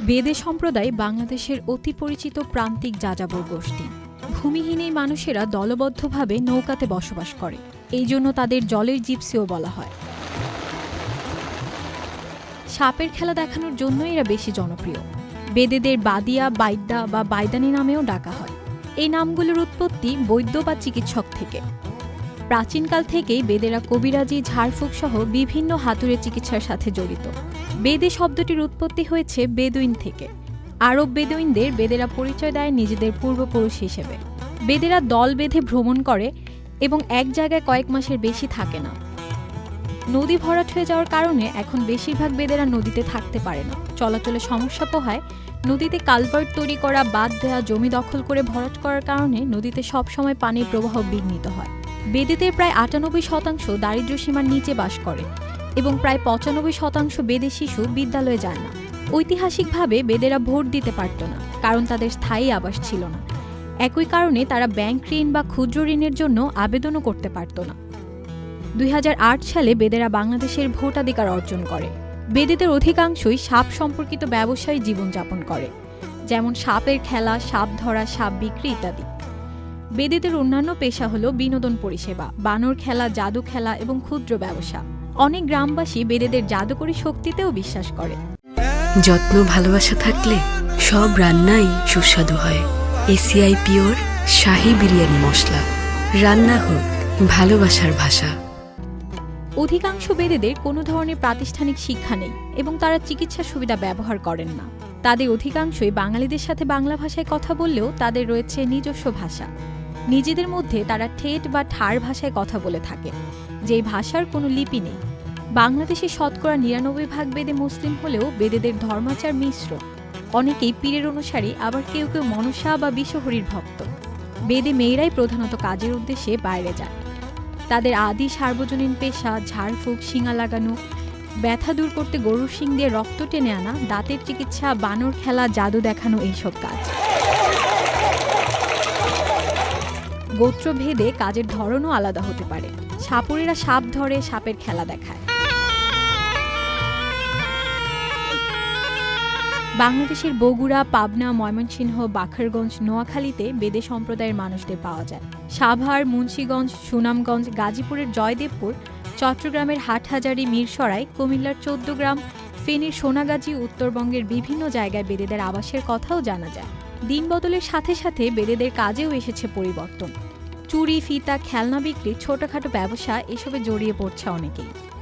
বেদে সম্প্রদায় বাংলাদেশের অতি পরিচিত প্রান্তিক যাযাবর গোষ্ঠী। ভূমিহীন এই মানুষেরা দলবদ্ধভাবে নৌকাতে বসবাস করে, এই জন্য তাদের জলের জিপসিও বলা হয়। সাপের খেলা দেখানোর জন্য এরা বেশি জনপ্রিয়। বেদেদের বাদিয়া, বাইদ্যা বা বাইদানি নামেও ডাকা হয়। এই নামগুলোর উৎপত্তি বৈদ্য বা চিকিৎসক থেকে। প্রাচীনকাল থেকেই বেদেরা কবিরাজি, ঝাড়ফুঁক সহ বিভিন্ন হাতুড়ে চিকিৎসার সাথে জড়িত। বেদে শব্দটির উৎপত্তি হয়েছে বেদুইন থেকে। আরব বেদুইনদের বেদেরা পরিচয় দেয় নিজেদের পূর্বপুরুষ হিসেবে। বেদেরা দল বেঁধে ভ্রমণ করে এবং এক জায়গায় কয়েক মাসের বেশি থাকে না। নদী ভরাট হয়ে যাওয়ার কারণে এখন বেশিরভাগ বেদেরা নদীতে থাকতে পারে না। চলাচলে সমস্যা পোহায় নদীতে কালভার্ট তৈরি করা, বাঁধ দেওয়া, জমি দখল করে ভরাট করার কারণে নদীতে সবসময় পানির প্রবাহ বিঘ্নিত হয়। বেদেদের প্রায় ৯৮% দারিদ্র্যসীমার নিচে বাস করে এবং প্রায় ৯৫% বেদে শিশু বিদ্যালয়ে যায় না। ঐতিহাসিকভাবে বেদেরা ভোট দিতে পারত না, কারণ তাদের স্থায়ী আবাস ছিল না। একই কারণে তারা ব্যাংক ঋণ বা ক্ষুদ্র ঋণের জন্য আবেদনও করতে পারত না। ২০০৮ সালে বেদেরা বাংলাদেশের ভোটাধিকার অর্জন করে। বেদেদের অধিকাংশই সাপ সম্পর্কিত ব্যবসায় জীবনযাপন করে, যেমন সাপের খেলা, সাপ ধরা, সাপ বিক্রি ইত্যাদি। বেদেদের অন্যান্য পেশা হল বিনোদন পরিষেবা, বানর খেলা, জাদু খেলা এবং ক্ষুদ্র ব্যবসা। অনেক গ্রামবাসী বেদেদের জাদুকরী শক্তিতেও বিশ্বাস করে। যত্ন, ভালোবাসা থাকলে সব রান্নাই সুস্বাদু হয়। এসিআই পিওর শাহী বিরিয়ানি মশলা। রান্না হোক ভালোবাসার ভাষা। অধিকাংশ বেদেদের কোনো ধরনের প্রাতিষ্ঠানিক শিক্ষা নেই এবং তারা চিকিৎসা সুবিধা ব্যবহার করেন না। তাদের অধিকাংশই বাঙালিদের সাথে বাংলা ভাষায় কথা বললেও তাদের রয়েছে নিজস্ব ভাষা। নিজেদের মধ্যে তারা ঠেট বা ঠার ভাষায় কথা বলে থাকে, যেই ভাষার কোনো লিপি নেই। বাংলাদেশে শতকরা ৯৯% বেদে মুসলিম হলেও বেদেদের ধর্মাচার মিশ্র। অনেকেই পীরের অনুসারী, আবার কেউ কেউ মনসা বা বিশ্বহরির ভক্ত। বেদে মেয়েরাই প্রধানত কাজের উদ্দেশ্যে বাইরে যায়। তাদের আদি সার্বজনীন পেশা ঝাড়ফুঁক, শিঙা লাগানো, ব্যথা দূর করতে গরুর শিং দিয়ে রক্ত টেনে আনা, দাঁতের চিকিৎসা, বানর খেলা, জাদু দেখানো, এইসব কাজ। গোত্রভেদে কাজের ধরনও আলাদা হতে পারে। সাপুরেরা সাপ ধরে, সাপের খেলা দেখায়। বাংলাদেশের বগুড়া, পাবনা, ময়মনসিংহ, বাখেরগঞ্জ, নোয়াখালীতে বেদে সম্প্রদায়ের মানুষদের পাওয়া যায়। সাভার, মুন্সিগঞ্জ, সুনামগঞ্জ, গাজীপুরের জয়দেবপুর, চট্টগ্রামের হাটহাজারী, মিরসরাই, কুমিল্লার ১৪ গ্রাম, ফেনীর সোনাগাজী, উত্তরবঙ্গের বিভিন্ন জায়গায় বেদেদের আবাসের কথাও জানা যায়। দিন বদলের সাথে সাথে বেদেদের কাজেও এসেছে পরিবর্তন। চুড়ি, ফিতা, খেলনা বিক্রি, ছোটখাটো ব্যবসা, এসবে জড়িয়ে পড়ছে অনেকেই।